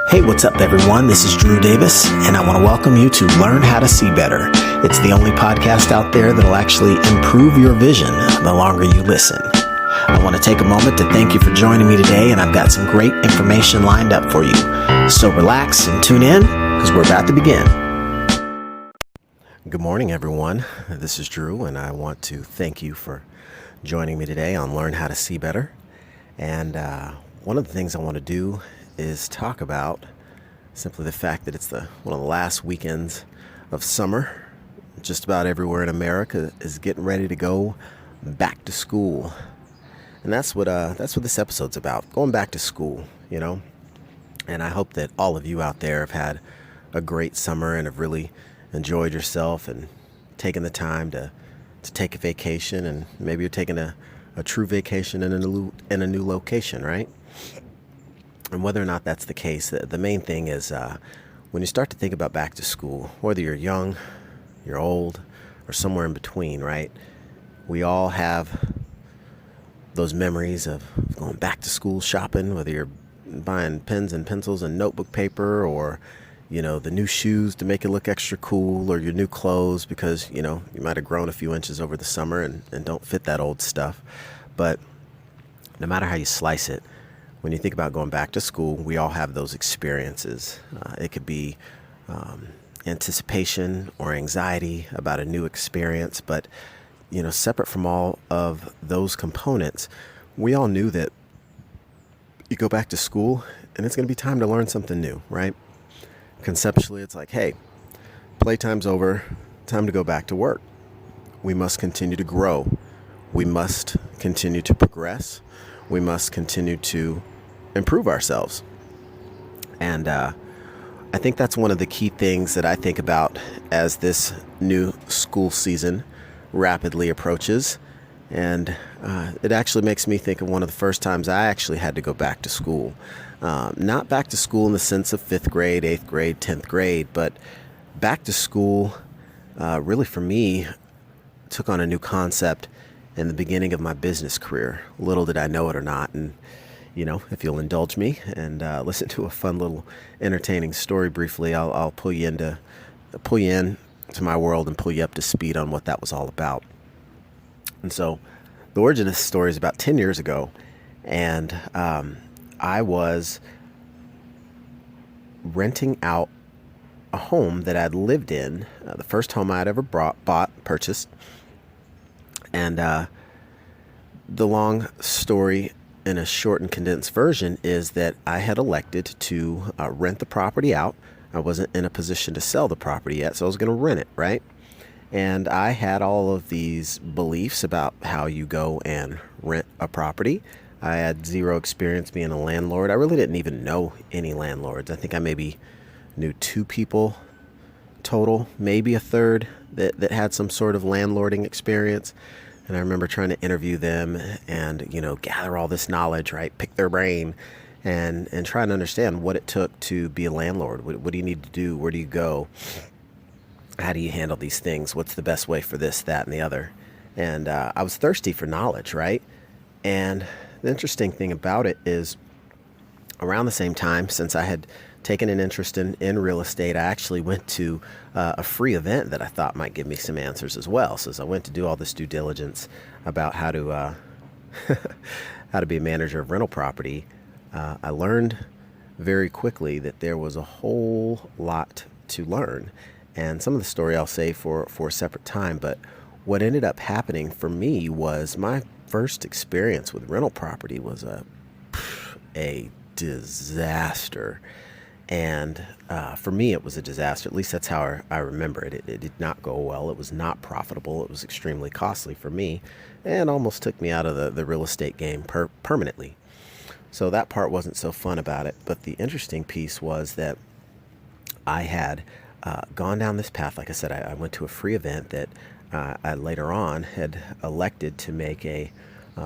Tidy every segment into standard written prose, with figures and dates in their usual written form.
Hey, what's up, everyone? This is Drew Davis, and I want to welcome you to Learn How to See Better. It's the only podcast out there that'll actually improve your vision the longer you listen. I want to take a moment to thank you for joining me today, and I've got some great information lined up for you. So relax and tune in, because we're about to begin. Good morning, everyone. This is Drew, and I want to thank you for joining me today on Learn How to See Better. And one of the things I want to do is talk about simply the fact that it's one of the last weekends of summer. Just about everywhere in America is getting ready to go back to school. And that's what this episode's about, going back to school, you know. And I hope that all of you out there have had a great summer and have really enjoyed yourself and taken the time to take a vacation, and maybe you're taking a true vacation in a new location, right? And whether or not that's the case, the main thing is when you start to think about back to school, whether you're young, you're old, or somewhere in between, right? We all have those memories of going back to school shopping, whether you're buying pens and pencils and notebook paper, or, you know, the new shoes to make it look extra cool, or your new clothes because, you know, you might have grown a few inches over the summer and don't fit that old stuff. But no matter how you slice it, when you think about going back to school, we all have those experiences. It could be anticipation or anxiety about a new experience, but, you know, separate from all of those components, we all knew that you go back to school and it's going to be time to learn something new, right? Conceptually, it's like, hey, playtime's over, time to go back to work. We must continue to grow. We must continue to progress. We must continue to improve ourselves. And I think that's one of the key things that I think about as this new school season rapidly approaches. And it actually makes me think of one of the first times I actually had to go back to school. Not back to school in the sense of 5th grade, 8th grade, 10th grade, but back to school really for me took on a new concept in the beginning of my business career. Little did I know it or not. And, you know, if you'll indulge me and listen to a fun little entertaining story briefly, I'll pull you in to my world and pull you up to speed on what that was all about. And so the origin of this story is about 10 years ago. And I was renting out a home that I'd lived in, the first home I'd ever purchased. And the long story in a short and condensed version is that I had elected to rent the property out. I wasn't in a position to sell the property yet, so I was going to rent it, right? And I had all of these beliefs about how you go and rent a property. I had zero experience being a landlord. I really didn't even know any landlords. I think I maybe knew 2 people total, maybe a third that had some sort of landlording experience. And I remember trying to interview them and, you know, gather all this knowledge, right? Pick their brain and try and understand what it took to be a landlord. What do you need to do? Where do you go? How do you handle these things? What's the best way for this, that, and the other? And I was thirsty for knowledge, right? And the interesting thing about it is around the same time, since I had taken an interest in real estate, I actually went to a free event that I thought might give me some answers as well. So as I went to do all this due diligence about how to how to be a manager of rental property, I learned very quickly that there was a whole lot to learn. And some of the story I'll say for a separate time, but what ended up happening for me was my first experience with rental property was a disaster. And for me, it was a disaster. At least that's how I remember it. It did not go well. It was not profitable. It was extremely costly for me and almost took me out of the real estate game permanently. So that part wasn't so fun about it. But the interesting piece was that I had gone down this path. Like I said, I went to a free event that I later on had elected to make a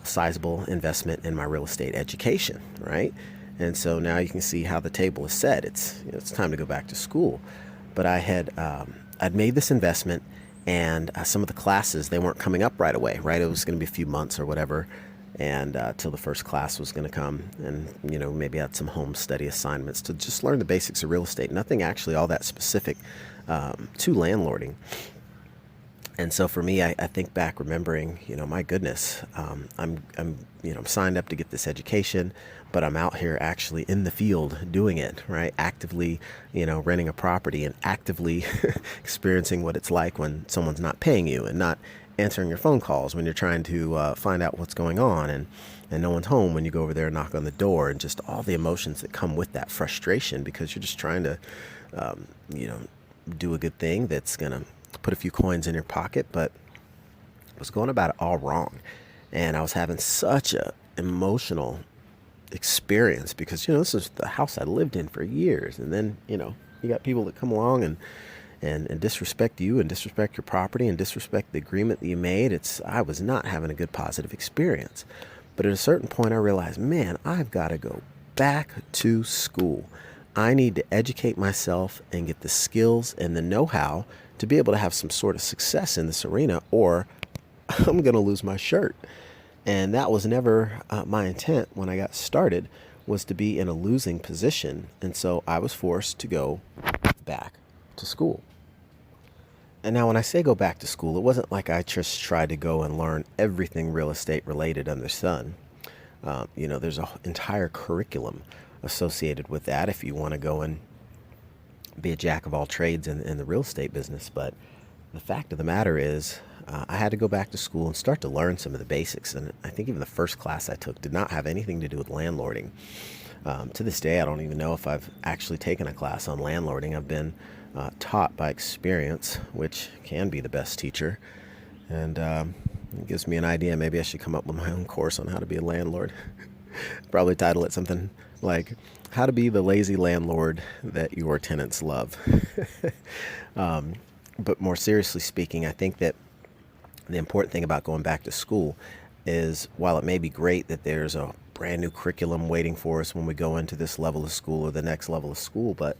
sizable investment in my real estate education, right? And so now you can see how the table is set. It's time to go back to school. But I'd made this investment, and some of the classes, they weren't coming up right away, right? It was going to be a few months or whatever. and till the first class was going to come, and maybe had some home study assignments to just learn the basics of real estate. Nothing actually all that specific to landlording. And so for me, I think back remembering, my goodness, I'm signed up to get this education, but I'm out here actually in the field doing it, right? Actively, renting a property and actively experiencing what it's like when someone's not paying you and not answering your phone calls when you're trying to find out what's going on, and no one's home when you go over there and knock on the door, and just all the emotions that come with that frustration because you're just trying to, you know, do a good thing that's going to put a few coins in your pocket, but I was going about it all wrong. And I was having such a emotional experience because, this is the house I lived in for years. And then, you got people that come along and disrespect you and disrespect your property and disrespect the agreement that you made. I was not having a good positive experience. But at a certain point, I realized, man, I've got to go back to school. I need to educate myself and get the skills and the know-how to be able to have some sort of success in this arena, or I'm going to lose my shirt. And that was never my intent when I got started, was to be in a losing position. And so I was forced to go back to school. And now when I say go back to school, it wasn't like I just tried to go and learn everything real estate related under the sun. There's an entire curriculum associated with that if you want to go and be a jack of all trades in the real estate business. But the fact of the matter is, I had to go back to school and start to learn some of the basics. And I think even the first class I took did not have anything to do with landlording. To this day, I don't even know if I've actually taken a class on landlording. I've been taught by experience, which can be the best teacher. And it gives me an idea. Maybe I should come up with my own course on how to be a landlord. Probably title it something like how to be the lazy landlord that your tenants love. But more seriously speaking, I think that the important thing about going back to school is, while it may be great that there's a brand new curriculum waiting for us when we go into this level of school or the next level of school, but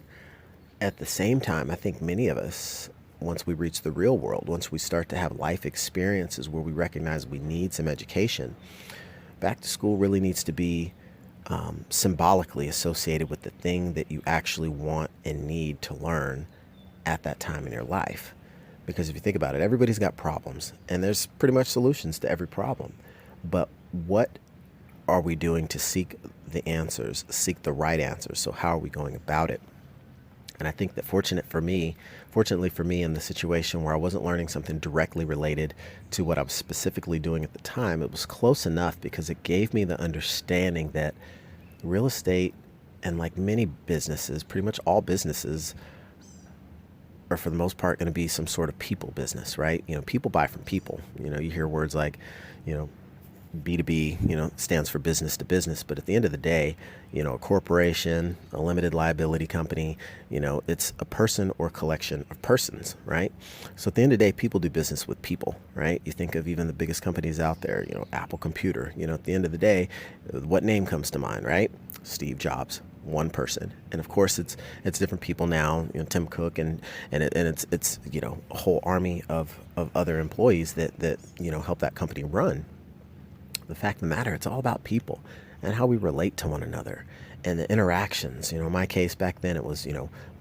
at the same time, I think many of us, once we reach the real world, once we start to have life experiences where we recognize we need some education, back to school really needs to be symbolically associated with the thing that you actually want and need to learn at that time in your life. Because if you think about it, everybody's got problems, and there's pretty much solutions to every problem. But what are we doing to seek the answers, seek the right answers? So how are we going about it? And I think that fortunately for me, in the situation where I wasn't learning something directly related to what I was specifically doing at the time, it was close enough because it gave me the understanding that real estate, and like many businesses, pretty much all businesses, are for the most part going to be some sort of people business, right? People buy from people. You hear words like, B2B, stands for business to business. But at the end of the day, a corporation, a limited liability company, it's a person or collection of persons, right? So at the end of the day, people do business with people, right? You think of even the biggest companies out there, Apple Computer, at the end of the day, what name comes to mind, right? Steve Jobs. One person. And of course it's different people now, Tim Cook and it's a whole army of other employees that help that company run. The fact of the matter, it's all about people and how we relate to one another and the interactions. In my case back then, it was,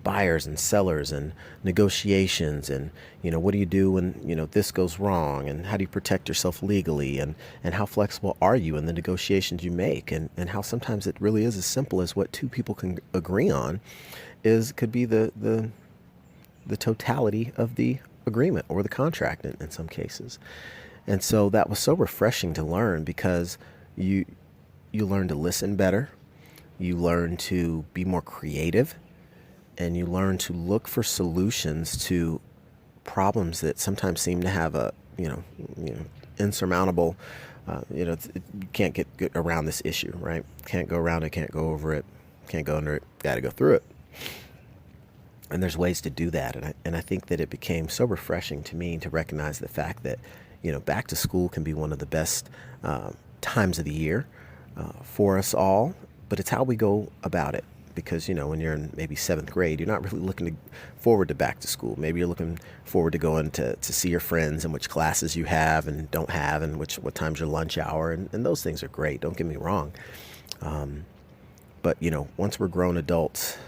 buyers and sellers and negotiations and, what do you do when, this goes wrong, and how do you protect yourself legally, and how flexible are you in the negotiations you make, and how sometimes it really is as simple as what two people can agree on could be the totality of the agreement or the contract in some cases. And so that was so refreshing to learn, because you learn to listen better, you learn to be more creative, and you learn to look for solutions to problems that sometimes seem to have a insurmountable, you can't get around this issue, right? Can't go around it, can't go over it, can't go under it, got to go through it. And there's ways to do that. And I think that it became so refreshing to me to recognize the fact that, back to school can be one of the best times of the year for us all, but it's how we go about it. because, when you're in maybe seventh grade, you're not really looking forward to back to school. Maybe you're looking forward to going to see your friends and which classes you have and don't have and what time's your lunch hour. And those things are great. Don't get me wrong. But, once we're grown adults,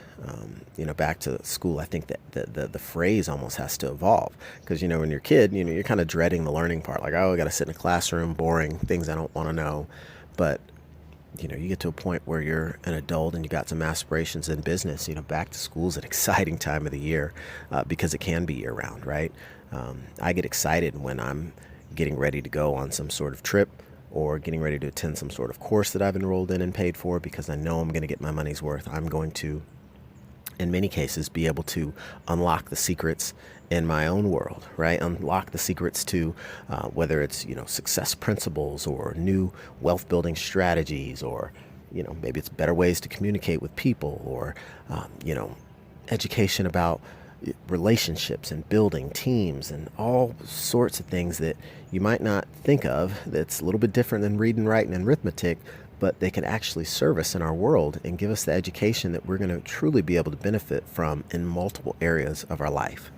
back to school, I think that the phrase almost has to evolve because, when you're a kid, you're kind of dreading the learning part. Like, oh, I got to sit in a classroom, boring, things I don't want to know. But, you get to a point where you're an adult and you got some aspirations in business. Back to school is an exciting time of the year because it can be year round, right? I get excited when I'm getting ready to go on some sort of trip or getting ready to attend some sort of course that I've enrolled in and paid for because I know I'm going to get my money's worth. I'm going to, in many cases, be able to unlock the secrets in my own world, right? Unlock the secrets to whether it's, success principles or new wealth building strategies or, maybe it's better ways to communicate with people or, education about relationships and building teams and all sorts of things that you might not think of. That's a little bit different than reading, writing, and arithmetic, but they can actually serve us in our world and give us the education that we're going to truly be able to benefit from in multiple areas of our life.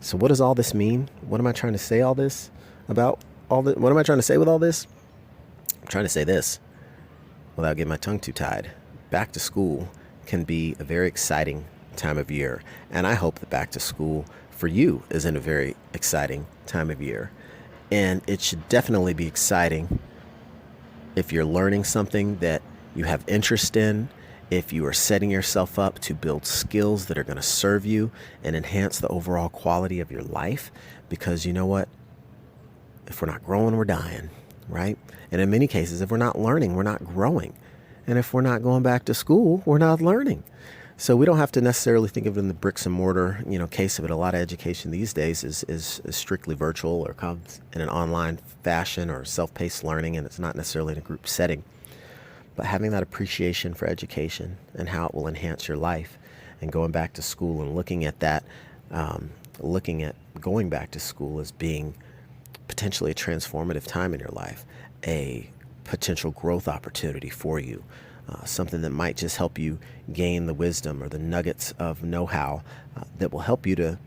So what does all this mean? What am I trying to say all this about? What am I trying to say with all this? I'm trying to say this without getting my tongue too tied. Back to school can be a very exciting time of year. And I hope that back to school for you is in a very exciting time of year. And it should definitely be exciting if you're learning something that you have interest in, if you are setting yourself up to build skills that are going to serve you and enhance the overall quality of your life. Because you know what? If we're not growing, we're dying, right? And in many cases, if we're not learning, we're not growing. And if we're not going back to school, we're not learning. So we don't have to necessarily think of it in the bricks and mortar, case of it. A lot of education these days is strictly virtual or comes in an online fashion or self-paced learning, and it's not necessarily in a group setting. But having that appreciation for education and how it will enhance your life and going back to school and looking at that, looking at going back to school as being potentially a transformative time in your life, a potential growth opportunity for you. Something that might just help you gain the wisdom or the nuggets of know-how that will help you to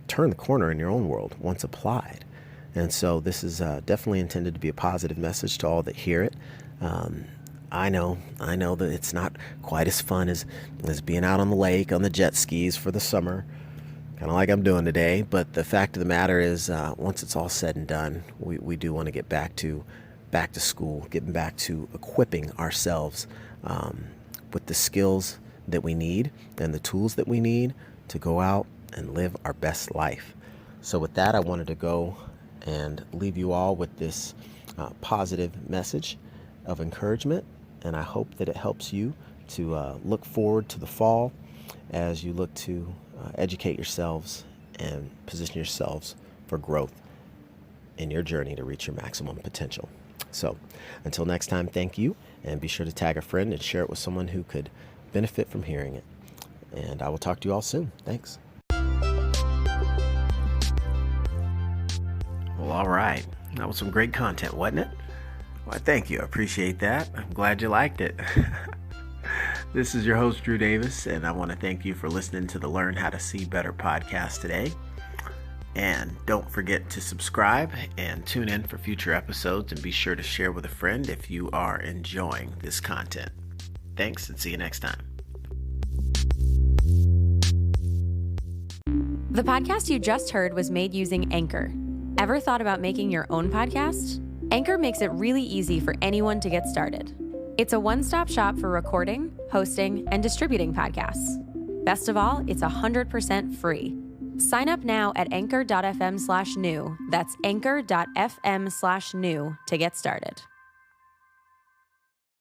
turn the corner in your own world once applied. And so this is definitely intended to be a positive message to all that hear it. I know that it's not quite as fun as being out on the lake on the jet skis for the summer, kind of like I'm doing today. But the fact of the matter is, once it's all said and done, we do want to get back to school, getting back to equipping ourselves with the skills that we need and the tools that we need to go out and live our best life. So with that, I wanted to go and leave you all with this positive message of encouragement. And I hope that it helps you to look forward to the fall as you look to educate yourselves and position yourselves for growth in your journey to reach your maximum potential. So until next time, thank you. And be sure to tag a friend and share it with someone who could benefit from hearing it. And I will talk to you all soon. Thanks. Well, all right. That was some great content, wasn't it? Well, thank you. I appreciate that. I'm glad you liked it. This is your host, Drew Davis, and I want to thank you for listening to the Learn How to See Better podcast today. And don't forget to subscribe and tune in for future episodes, and be sure to share with a friend if you are enjoying this content. Thanks, and see you next time. The podcast you just heard was made using Anchor. Ever thought about making your own podcast? Anchor makes it really easy for anyone to get started. It's a one-stop shop for recording, hosting, and distributing podcasts. Best of all, it's 100% free. Sign up now at anchor.fm/new. That's anchor.fm/new to get started.